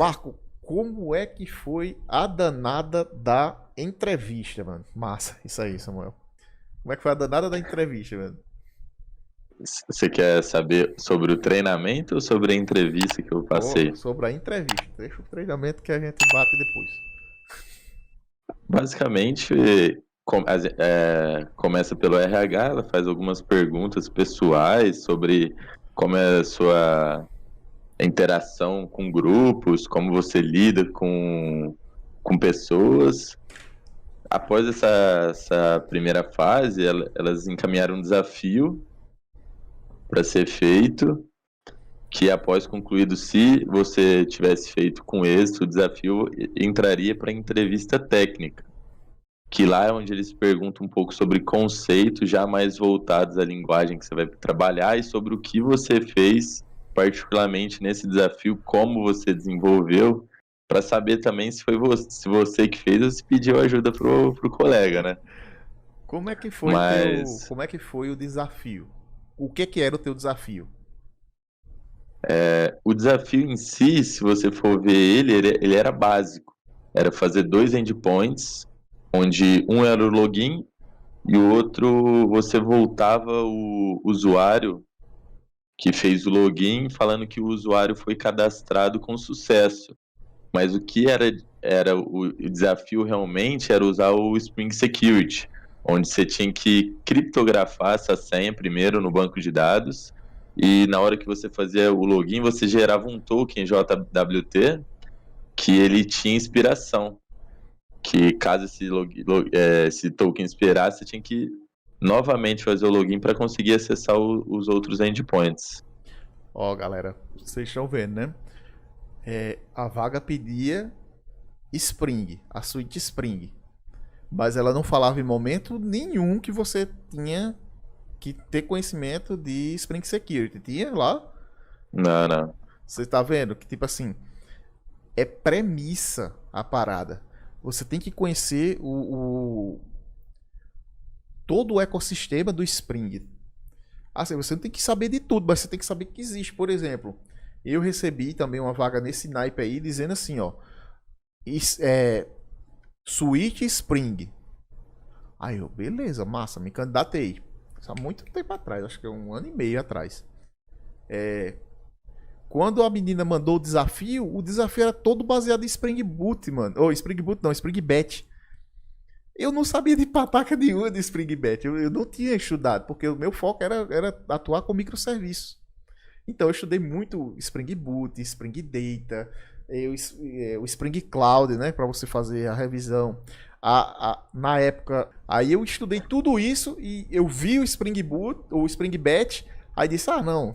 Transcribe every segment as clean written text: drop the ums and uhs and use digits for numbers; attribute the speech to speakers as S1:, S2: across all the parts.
S1: Marco, como é que foi a danada da entrevista, mano? Massa, isso aí, Samuel. Como é que foi a danada da entrevista, mano?
S2: Você quer saber sobre o treinamento ou sobre a entrevista que eu
S1: Pô,
S2: passei?
S1: sobre a entrevista. Deixa o treinamento que a gente bate depois.
S2: Basicamente, começa pelo RH, ela faz algumas perguntas pessoais sobre como é a sua interação com grupos, como você lida com pessoas. Após essa primeira fase, elas encaminharam um desafio para ser feito, que após concluído, se você tivesse feito com êxito, o desafio entraria para a entrevista técnica, que lá é onde eles perguntam um pouco sobre conceitos já mais voltados à linguagem que você vai trabalhar e sobre o que você fez, particularmente nesse desafio, como você desenvolveu, para saber também se você que fez ou se pediu ajuda pro colega, né? Mas
S1: Como é que foi o desafio? O que era o teu desafio?
S2: o desafio em si, se você for ver ele era básico. Era fazer dois endpoints, onde um era o login e o outro você voltava o usuário que fez o login falando que o usuário foi cadastrado com sucesso. Mas o que era o desafio realmente era usar o Spring Security, onde você tinha que criptografar essa senha primeiro no banco de dados, e na hora que você fazia o login, você gerava um token JWT que ele tinha inspiração, que caso esse token expirasse, você tinha que novamente fazer o login para conseguir acessar os outros endpoints.
S1: Ó, galera, vocês estão vendo, né? A vaga pedia Spring, a suíte Spring. Mas ela não falava em momento nenhum que você tinha que ter conhecimento de Spring Security. Tinha lá?
S2: Não, não.
S1: Você tá vendo que, tipo assim, é premissa a parada. Você tem que conhecer todo o ecossistema do Spring. Assim, você não tem que saber de tudo, mas você tem que saber que existe. Por exemplo, eu recebi também uma vaga nesse naipe aí, dizendo assim, ó, Switch Spring. Aí eu, beleza, massa, me candidatei. Isso há muito tempo atrás, acho que é 1 ano e meio atrás. Quando a menina mandou o desafio era todo baseado em Spring Boot, mano. Ou Spring Boot não, Spring Batch. Eu não sabia de pataca nenhuma de Spring Batch. Eu não tinha estudado, porque o meu foco era atuar com microserviços. Então eu estudei muito Spring Boot, Spring Data, o Spring Cloud, né, para você fazer a revisão. Na época, aí eu estudei tudo isso e eu vi o Spring Boot, o Spring Batch, aí disse: "Ah, não.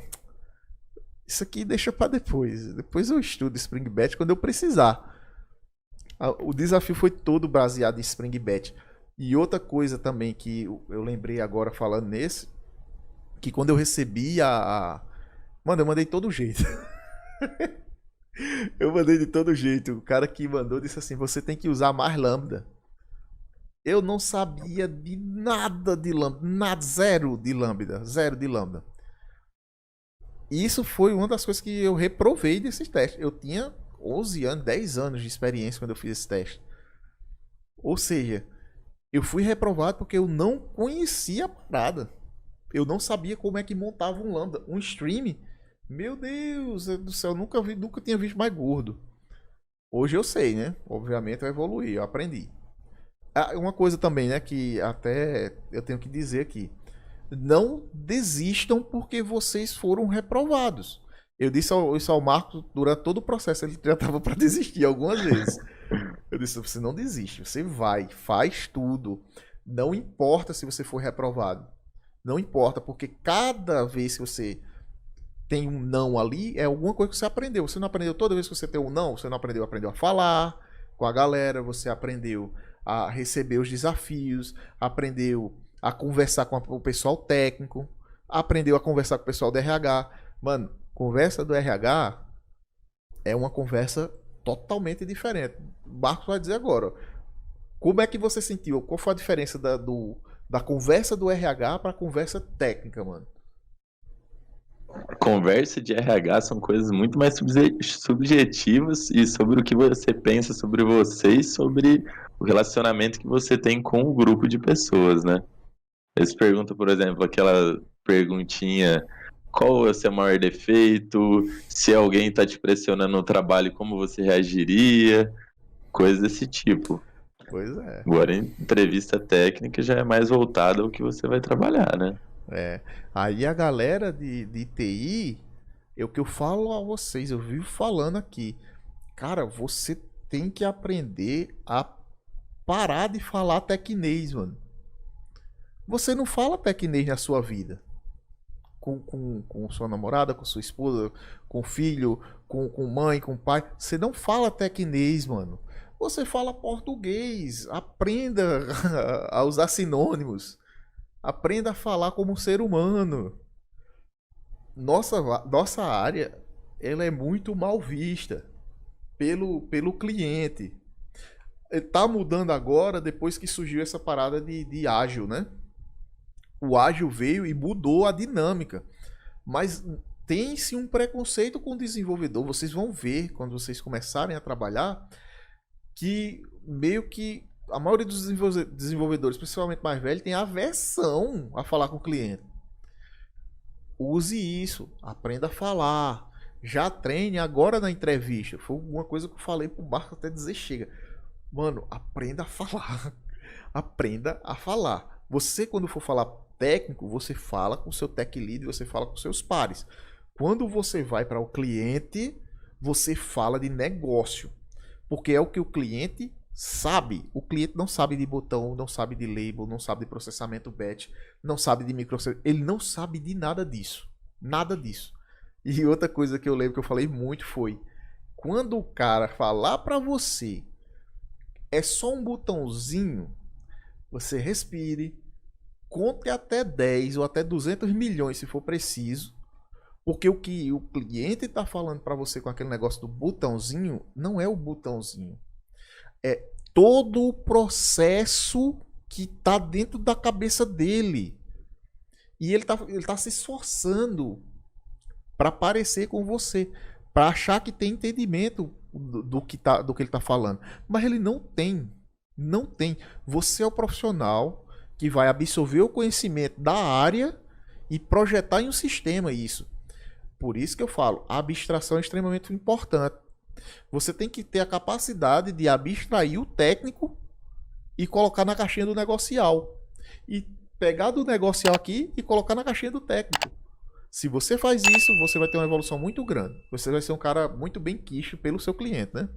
S1: Isso aqui deixa para depois. Depois eu estudo Spring Batch quando eu precisar." O desafio foi todo baseado em Spring Batch. E outra coisa também que eu lembrei agora falando nesse, que quando eu recebi Mano, eu mandei de todo jeito. Eu mandei de todo jeito. O cara que mandou disse assim: você tem que usar mais Lambda. Eu não sabia de nada de Lambda. Nada, zero de Lambda. Zero de Lambda. E isso foi uma das coisas que eu reprovei desses testes. Eu tinha 11 anos, 10 anos de experiência quando eu fiz esse teste. Ou seja, eu fui reprovado porque eu não conhecia a parada. Eu não sabia como é que montava um Lambda. Um stream. Meu Deus do céu, nunca tinha visto mais gordo. Hoje eu sei, né? Obviamente eu evoluí, eu aprendi. Uma coisa também, né, que até eu tenho que dizer aqui. Não desistam porque vocês foram reprovados. Eu disse isso ao Marcos durante todo o processo, ele já estava para desistir algumas vezes. Eu disse: você não desiste, você vai, faz tudo. Não importa se você for reprovado. Não importa, porque cada vez que você tem um não ali, é alguma coisa que você aprendeu. Você não aprendeu toda vez que você tem um não, você não aprendeu a falar com a galera, você aprendeu a receber os desafios, aprendeu a conversar com o pessoal técnico, aprendeu a conversar com o pessoal do RH. Mano, conversa do RH é uma conversa totalmente diferente. O Marcos vai dizer agora. Como é que você sentiu? Qual foi a diferença da conversa do RH para a conversa técnica, mano?
S2: conversa de RH são coisas muito mais subjetivas e sobre o que você pensa sobre você e sobre o relacionamento que você tem com o grupo de pessoas, né? Eles perguntam, por exemplo, aquela perguntinha: qual é o seu maior defeito? Se alguém está te pressionando no trabalho, como você reagiria? Coisas desse tipo.
S1: Pois é.
S2: Agora, em entrevista técnica já é mais voltada ao que você vai trabalhar, né?
S1: É. Aí a galera de TI, é o que eu falo a vocês, eu vivo falando aqui. Cara, você tem que aprender a parar de falar tecnês, mano. Você não fala tecnês na sua vida. Com sua namorada, com sua esposa, com filho, com mãe, com pai. Você não fala tecnês, mano. Você fala português. Aprenda a usar sinônimos. Aprenda a falar como um ser humano. Nossa área, ela é muito mal vista pelo cliente. Tá mudando agora depois que surgiu essa parada de ágil, né? O ágil veio e mudou a dinâmica. Mas tem-se um preconceito com o desenvolvedor. Vocês vão ver quando vocês começarem a trabalhar que meio que a maioria dos desenvolvedores, principalmente mais velhos, tem aversão a falar com o cliente. Use isso, aprenda a falar. Já treine agora na entrevista. Foi uma coisa que eu falei pro Marco até dizer chega. Mano, aprenda a falar. Aprenda a falar. Você, quando for falar técnico, você fala com o seu tech lead, você fala com seus pares. Quando você vai para o cliente, você fala de negócio. Porque é o que o cliente sabe. O cliente não sabe de botão, não sabe de label, não sabe de processamento batch, não sabe de microserviços. Ele não sabe de nada disso. Nada disso. E outra coisa que eu lembro que eu falei muito foi: quando o cara falar para você é só um botãozinho, você respire, conte até 10 ou até 200 milhões se for preciso, porque o que o cliente está falando para você com aquele negócio do botãozinho não é o botãozinho. É todo o processo que está dentro da cabeça dele. E ele tá se esforçando para parecer com você, para achar que tem entendimento do que ele está falando. Mas ele não tem. Não tem. Você é o profissional que vai absorver o conhecimento da área e projetar em um sistema isso. Por isso que eu falo, a abstração é extremamente importante. Você tem que ter a capacidade de abstrair o técnico e colocar na caixinha do negocial. E pegar do negocial aqui e colocar na caixinha do técnico. Se você faz isso, você vai ter uma evolução muito grande. Você vai ser um cara muito bem quisto pelo seu cliente, né?